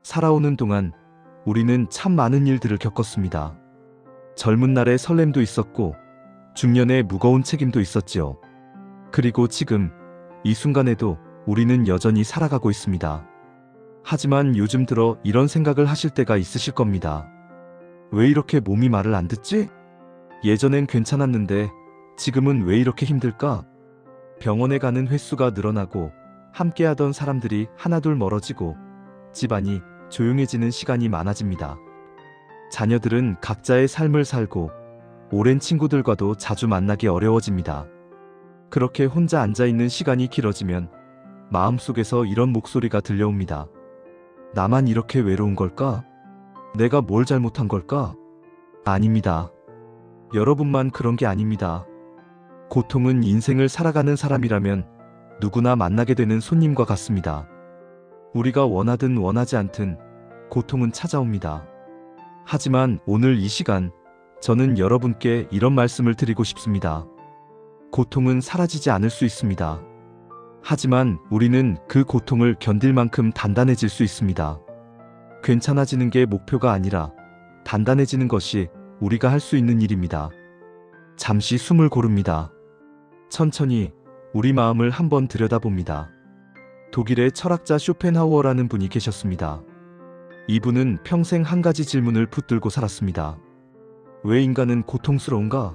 살아오는 동안 우리는 참 많은 일들을 겪었습니다. 젊은 날의 설렘도 있었고 중년의 무거운 책임도 있었지요. 그리고 지금 이 순간에도 우리는 여전히 살아가고 있습니다. 하지만 요즘 들어 이런 생각을 하실 때가 있으실 겁니다. 왜 이렇게 몸이 말을 안 듣지? 예전엔 괜찮았는데 지금은 왜 이렇게 힘들까? 병원에 가는 횟수가 늘어나고 함께하던 사람들이 하나둘 멀어지고 집안이 조용해지는 시간이 많아집니다. 자녀들은 각자의 삶을 살고 오랜 친구들과도 자주 만나기 어려워집니다. 그렇게 혼자 앉아있는 시간이 길어지면 마음속에서 이런 목소리가 들려옵니다. 나만 이렇게 외로운 걸까? 내가 뭘 잘못한 걸까? 아닙니다. 여러분만 그런 게 아닙니다. 고통은 인생을 살아가는 사람이라면 누구나 만나게 되는 손님과 같습니다. 우리가 원하든 원하지 않든 고통은 찾아옵니다. 하지만 오늘 이 시간 저는 여러분께 이런 말씀을 드리고 싶습니다. 고통은 사라지지 않을 수 있습니다. 하지만 우리는 그 고통을 견딜 만큼 단단해질 수 있습니다. 괜찮아지는 게 목표가 아니라 단단해지는 것이 우리가 할 수 있는 일입니다. 잠시 숨을 고릅니다. 천천히 우리 마음을 한번 들여다봅니다. 독일의 철학자 쇼펜하우어라는 분이 계셨습니다. 이분은 평생 한 가지 질문을 붙들고 살았습니다. 왜 인간은 고통스러운가?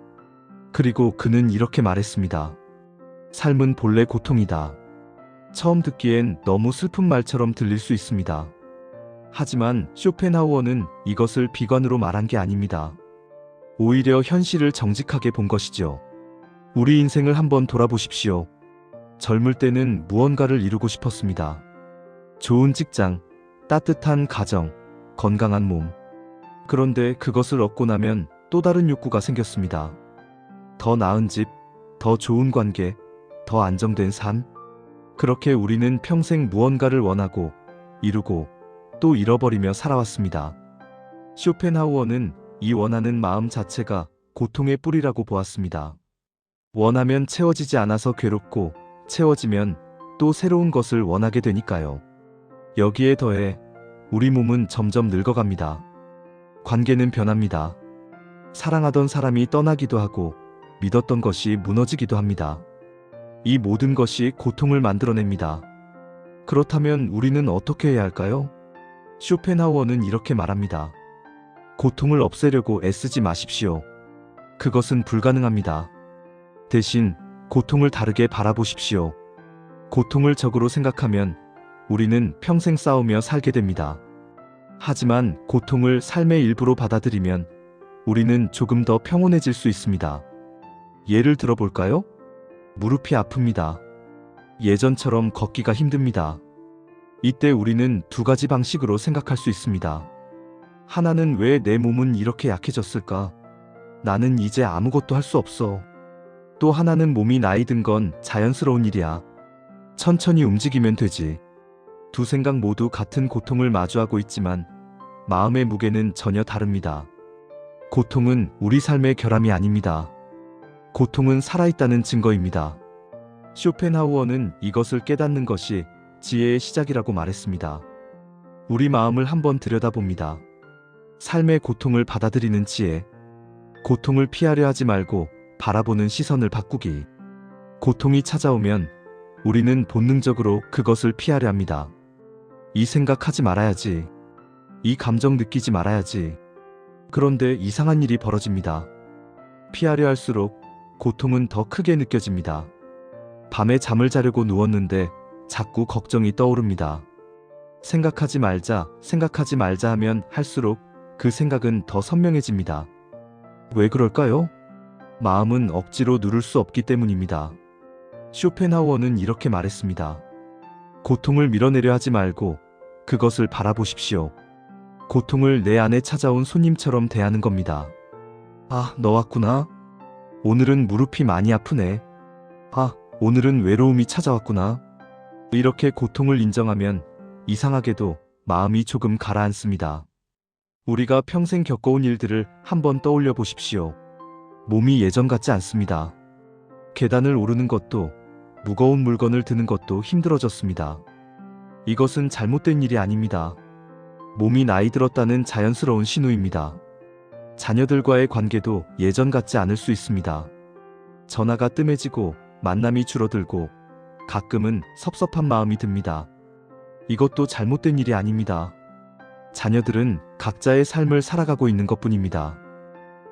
그리고 그는 이렇게 말했습니다. 삶은 본래 고통이다. 처음 듣기엔 너무 슬픈 말처럼 들릴 수 있습니다. 하지만 쇼펜하우어는 이것을 비관으로 말한 게 아닙니다. 오히려 현실을 정직하게 본 것이죠. 우리 인생을 한번 돌아보십시오. 젊을 때는 무언가를 이루고 싶었습니다. 좋은 직장, 따뜻한 가정, 건강한 몸. 그런데 그것을 얻고 나면 또 다른 욕구가 생겼습니다. 더 나은 집, 더 좋은 관계, 더 안정된 삶. 그렇게 우리는 평생 무언가를 원하고 이루고 또 잃어버리며 살아왔습니다. 쇼펜하우어는 이 원하는 마음 자체가 고통의 뿌리라고 보았습니다. 원하면 채워지지 않아서 괴롭고 채워지면 또 새로운 것을 원하게 되니까요. 여기에 더해 우리 몸은 점점 늙어갑니다. 관계는 변합니다. 사랑하던 사람이 떠나기도 하고 믿었던 것이 무너지기도 합니다. 이 모든 것이 고통을 만들어냅니다. 그렇다면 우리는 어떻게 해야 할까요? 쇼펜하우어는 이렇게 말합니다. 고통을 없애려고 애쓰지 마십시오. 그것은 불가능합니다. 대신 고통을 다르게 바라보십시오. 고통을 적으로 생각하면 우리는 평생 싸우며 살게 됩니다. 하지만 고통을 삶의 일부로 받아들이면 우리는 조금 더 평온해질 수 있습니다. 예를 들어볼까요? 무릎이 아픕니다. 예전처럼 걷기가 힘듭니다. 이때 우리는 두 가지 방식으로 생각할 수 있습니다. 하나는 왜 내 몸은 이렇게 약해졌을까? 나는 이제 아무것도 할 수 없어. 또 하나는 몸이 나이 든 건 자연스러운 일이야. 천천히 움직이면 되지. 두 생각 모두 같은 고통을 마주하고 있지만 마음의 무게는 전혀 다릅니다. 고통은 우리 삶의 결함이 아닙니다. 고통은 살아있다는 증거입니다. 쇼펜하우어는 이것을 깨닫는 것이 지혜의 시작이라고 말했습니다. 우리 마음을 한번 들여다봅니다. 삶의 고통을 받아들이는 지혜. 고통을 피하려 하지 말고 바라보는 시선을 바꾸기. 고통이 찾아오면 우리는 본능적으로 그것을 피하려 합니다. 이 생각하지 말아야지. 이 감정 느끼지 말아야지. 그런데 이상한 일이 벌어집니다. 피하려 할수록 고통은 더 크게 느껴집니다. 밤에 잠을 자려고 누웠는데 자꾸 걱정이 떠오릅니다. 생각하지 말자 하면 할수록 그 생각은 더 선명해집니다. 왜 그럴까요? 마음은 억지로 누를 수 없기 때문입니다. 쇼펜하우어는 이렇게 말했습니다. 고통을 밀어내려 하지 말고 그것을 바라보십시오. 고통을 내 안에 찾아온 손님처럼 대하는 겁니다. 아, 너 왔구나. 오늘은 무릎이 많이 아프네. 아, 오늘은 외로움이 찾아왔구나. 이렇게 고통을 인정하면 이상하게도 마음이 조금 가라앉습니다. 우리가 평생 겪어온 일들을 한번 떠올려 보십시오. 몸이 예전 같지 않습니다. 계단을 오르는 것도 무거운 물건을 드는 것도 힘들어졌습니다. 이것은 잘못된 일이 아닙니다. 몸이 나이 들었다는 자연스러운 신호입니다. 자녀들과의 관계도 예전 같지 않을 수 있습니다. 전화가 뜸해지고 만남이 줄어들고 가끔은 섭섭한 마음이 듭니다. 이것도 잘못된 일이 아닙니다. 자녀들은 각자의 삶을 살아가고 있는 것뿐입니다.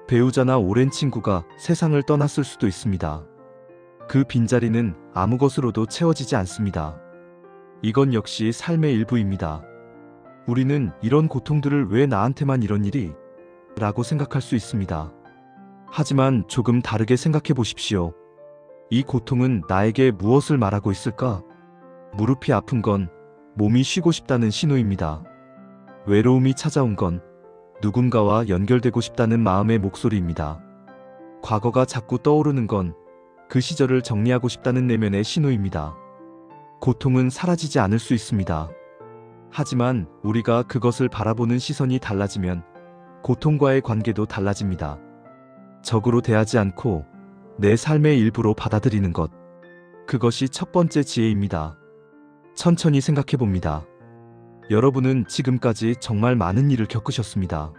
배우자나 오랜 친구가 세상을 떠났을 수도 있습니다. 그 빈자리는 아무 것으로도 채워지지 않습니다. 이건 역시 삶의 일부입니다. 우리는 이런 고통들을 왜 나한테만 이런 일이? 라고 생각할 수 있습니다. 하지만 조금 다르게 생각해 보십시오. 이 고통은 나에게 무엇을 말하고 있을까? 무릎이 아픈 건 몸이 쉬고 싶다는 신호입니다. 외로움이 찾아온 건 누군가와 연결되고 싶다는 마음의 목소리입니다. 과거가 자꾸 떠오르는 건 그 시절을 정리하고 싶다는 내면의 신호입니다. 고통은 사라지지 않을 수 있습니다. 하지만 우리가 그것을 바라보는 시선이 달라지면 고통과의 관계도 달라집니다. 적으로 대하지 않고 내 삶의 일부로 받아들이는 것. 그것이 첫 번째 지혜입니다. 천천히 생각해 봅니다. 여러분은 지금까지 정말 많은 일을 겪으셨습니다.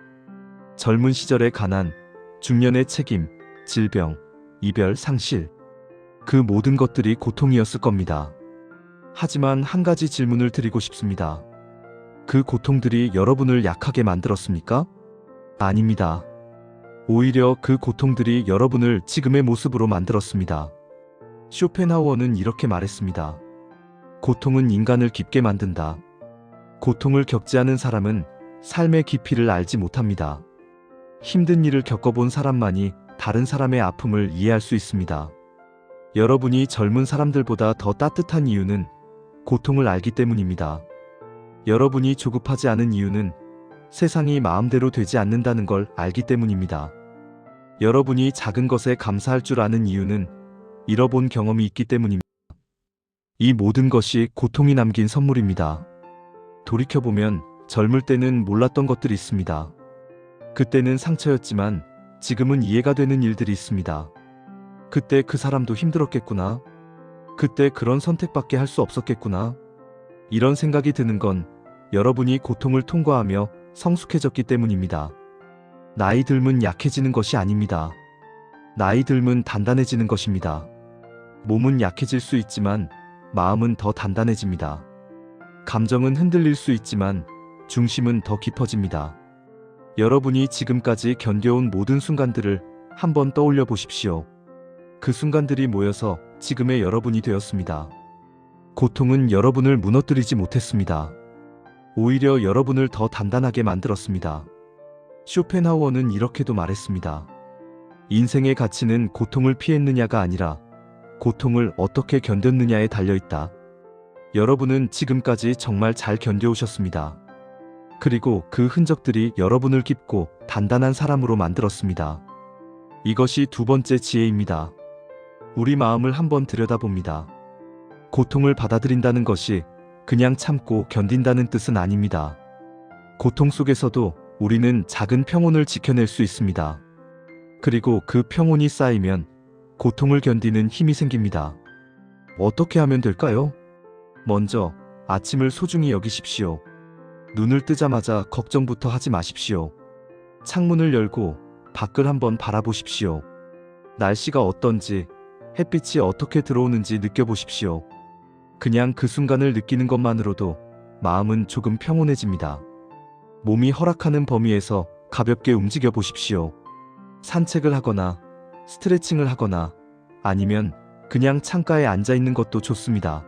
젊은 시절의 가난, 중년의 책임, 질병, 이별, 상실. 그 모든 것들이 고통이었을 겁니다. 하지만 한 가지 질문을 드리고 싶습니다. 그 고통들이 여러분을 약하게 만들었습니까? 아닙니다. 오히려 그 고통들이 여러분을 지금의 모습으로 만들었습니다. 쇼펜하우어는 이렇게 말했습니다. 고통은 인간을 깊게 만든다. 고통을 겪지 않은 사람은 삶의 깊이를 알지 못합니다. 힘든 일을 겪어본 사람만이 다른 사람의 아픔을 이해할 수 있습니다. 여러분이 젊은 사람들보다 더 따뜻한 이유는 고통을 알기 때문입니다. 여러분이 조급하지 않은 이유는 세상이 마음대로 되지 않는다는 걸 알기 때문입니다. 여러분이 작은 것에 감사할 줄 아는 이유는 잃어본 경험이 있기 때문입니다. 이 모든 것이 고통이 남긴 선물입니다. 돌이켜보면 젊을 때는 몰랐던 것들이 있습니다. 그때는 상처였지만 지금은 이해가 되는 일들이 있습니다. 그때 그 사람도 힘들었겠구나. 그때 그런 선택밖에 할 수 없었겠구나. 이런 생각이 드는 건 여러분이 고통을 통과하며 성숙해졌기 때문입니다. 나이 들면 약해지는 것이 아닙니다. 나이 들면 단단해지는 것입니다. 몸은 약해질 수 있지만 마음은 더 단단해집니다. 감정은 흔들릴 수 있지만 중심은 더 깊어집니다. 여러분이 지금까지 견뎌온 모든 순간들을 한번 떠올려 보십시오. 그 순간들이 모여서 지금의 여러분이 되었습니다. 고통은 여러분을 무너뜨리지 못했습니다. 오히려 여러분을 더 단단하게 만들었습니다. 쇼펜하우어는 이렇게도 말했습니다. 인생의 가치는 고통을 피했느냐가 아니라 고통을 어떻게 견뎠느냐에 달려있다. 여러분은 지금까지 정말 잘 견뎌오셨습니다. 그리고 그 흔적들이 여러분을 깊고 단단한 사람으로 만들었습니다. 이것이 두 번째 지혜입니다. 우리 마음을 한번 들여다봅니다. 고통을 받아들인다는 것이 그냥 참고 견딘다는 뜻은 아닙니다. 고통 속에서도 우리는 작은 평온을 지켜낼 수 있습니다. 그리고 그 평온이 쌓이면 고통을 견디는 힘이 생깁니다. 어떻게 하면 될까요? 먼저 아침을 소중히 여기십시오. 눈을 뜨자마자 걱정부터 하지 마십시오. 창문을 열고 밖을 한번 바라보십시오. 날씨가 어떤지, 햇빛이 어떻게 들어오는지 느껴보십시오. 그냥 그 순간을 느끼는 것만으로도 마음은 조금 평온해집니다. 몸이 허락하는 범위에서 가볍게 움직여 보십시오. 산책을 하거나 스트레칭을 하거나 아니면 그냥 창가에 앉아 있는 것도 좋습니다.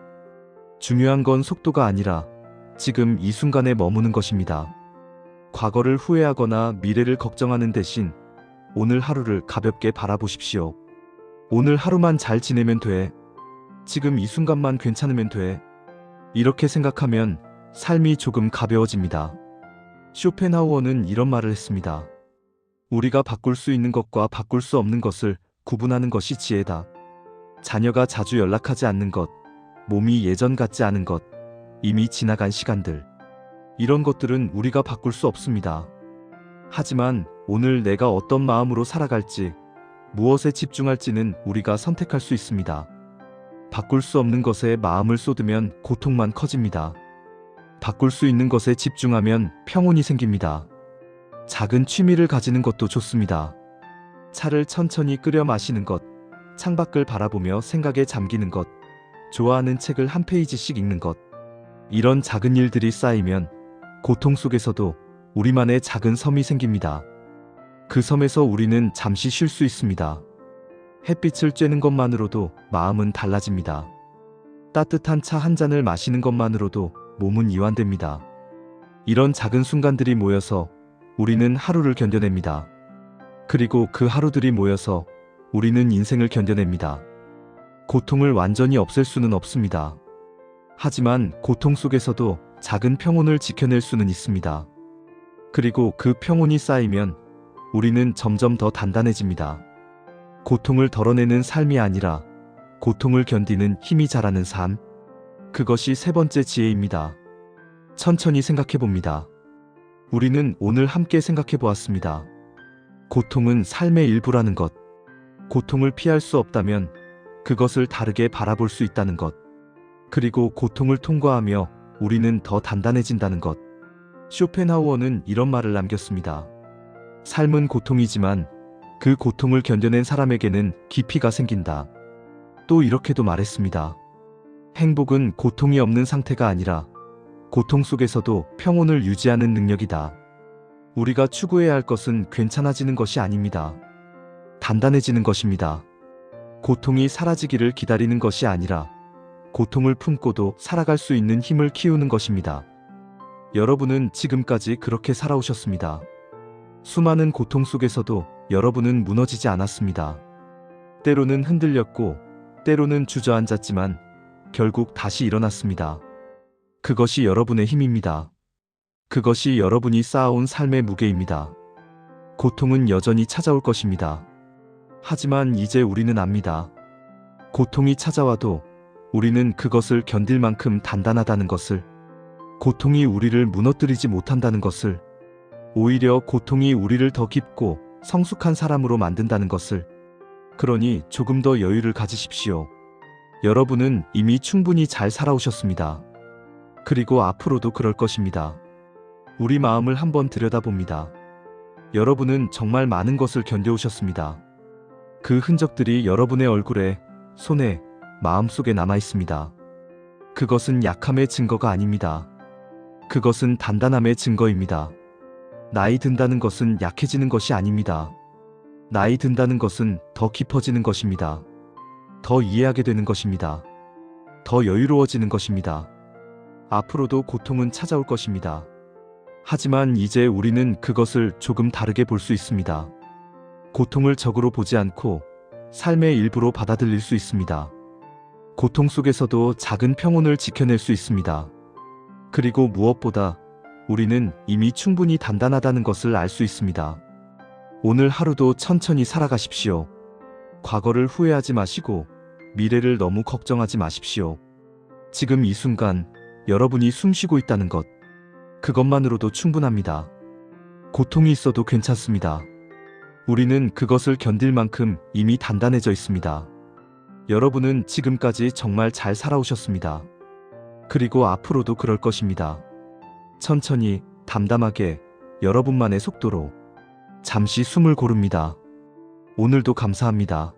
중요한 건 속도가 아니라 지금 이 순간에 머무는 것입니다. 과거를 후회하거나 미래를 걱정하는 대신 오늘 하루를 가볍게 바라보십시오. 오늘 하루만 잘 지내면 돼. 지금 이 순간만 괜찮으면 돼. 이렇게 생각하면 삶이 조금 가벼워집니다. 쇼펜하우어는 이런 말을 했습니다. 우리가 바꿀 수 있는 것과 바꿀 수 없는 것을 구분하는 것이 지혜다. 자녀가 자주 연락하지 않는 것, 몸이 예전 같지 않은 것, 이미 지나간 시간들. 이런 것들은 우리가 바꿀 수 없습니다. 하지만 오늘 내가 어떤 마음으로 살아갈지, 무엇에 집중할지는 우리가 선택할 수 있습니다. 바꿀 수 없는 것에 마음을 쏟으면 고통만 커집니다. 바꿀 수 있는 것에 집중하면 평온이 생깁니다. 작은 취미를 가지는 것도 좋습니다. 차를 천천히 끓여 마시는 것, 창밖을 바라보며 생각에 잠기는 것, 좋아하는 책을 한 페이지씩 읽는 것. 이런 작은 일들이 쌓이면 고통 속에서도 우리만의 작은 섬이 생깁니다. 그 섬에서 우리는 잠시 쉴 수 있습니다. 햇빛을 쬐는 것만으로도 마음은 달라집니다. 따뜻한 차 한 잔을 마시는 것만으로도 몸은 이완됩니다. 이런 작은 순간들이 모여서 우리는 하루를 견뎌냅니다. 그리고 그 하루들이 모여서 우리는 인생을 견뎌냅니다. 고통을 완전히 없앨 수는 없습니다. 하지만 고통 속에서도 작은 평온을 지켜낼 수는 있습니다. 그리고 그 평온이 쌓이면 우리는 점점 더 단단해집니다. 고통을 덜어내는 삶이 아니라 고통을 견디는 힘이 자라는 삶. 그것이 세 번째 지혜입니다. 천천히 생각해 봅니다. 우리는 오늘 함께 생각해 보았습니다. 고통은 삶의 일부라는 것. 고통을 피할 수 없다면 그것을 다르게 바라볼 수 있다는 것. 그리고 고통을 통과하며 우리는 더 단단해진다는 것. 쇼펜하우어는 이런 말을 남겼습니다. 삶은 고통이지만 그 고통을 견뎌낸 사람에게는 깊이가 생긴다. 또 이렇게도 말했습니다. 행복은 고통이 없는 상태가 아니라 고통 속에서도 평온을 유지하는 능력이다. 우리가 추구해야 할 것은 괜찮아지는 것이 아닙니다. 단단해지는 것입니다. 고통이 사라지기를 기다리는 것이 아니라 고통을 품고도 살아갈 수 있는 힘을 키우는 것입니다. 여러분은 지금까지 그렇게 살아오셨습니다. 수많은 고통 속에서도 여러분은 무너지지 않았습니다. 때로는 흔들렸고 때로는 주저앉았지만 결국 다시 일어났습니다. 그것이 여러분의 힘입니다. 그것이 여러분이 쌓아온 삶의 무게입니다. 고통은 여전히 찾아올 것입니다. 하지만 이제 우리는 압니다. 고통이 찾아와도 우리는 그것을 견딜 만큼 단단하다는 것을, 고통이 우리를 무너뜨리지 못한다는 것을, 오히려 고통이 우리를 더 깊고 성숙한 사람으로 만든다는 것을. 그러니 조금 더 여유를 가지십시오. 여러분은 이미 충분히 잘 살아오셨습니다. 그리고 앞으로도 그럴 것입니다. 우리 마음을 한번 들여다봅니다. 여러분은 정말 많은 것을 견뎌오셨습니다. 그 흔적들이 여러분의 얼굴에, 손에, 마음속에 남아 있습니다. 그것은 약함의 증거가 아닙니다. 그것은 단단함의 증거입니다. 나이 든다는 것은 약해지는 것이 아닙니다. 나이 든다는 것은 더 깊어지는 것입니다. 더 이해하게 되는 것입니다. 더 여유로워지는 것입니다. 앞으로도 고통은 찾아올 것입니다. 하지만 이제 우리는 그것을 조금 다르게 볼 수 있습니다. 고통을 적으로 보지 않고 삶의 일부로 받아들일 수 있습니다. 고통 속에서도 작은 평온을 지켜낼 수 있습니다. 그리고 무엇보다 우리는 이미 충분히 단단하다는 것을 알 수 있습니다. 오늘 하루도 천천히 살아가십시오. 과거를 후회하지 마시고 미래를 너무 걱정하지 마십시오. 지금 이 순간 여러분이 숨쉬고 있다는 것, 그것만으로도 충분합니다. 고통이 있어도 괜찮습니다. 우리는 그것을 견딜 만큼 이미 단단해져 있습니다. 여러분은 지금까지 정말 잘 살아오셨습니다. 그리고 앞으로도 그럴 것입니다. 천천히, 담담하게, 여러분만의 속도로 잠시 숨을 고릅니다. 오늘도 감사합니다.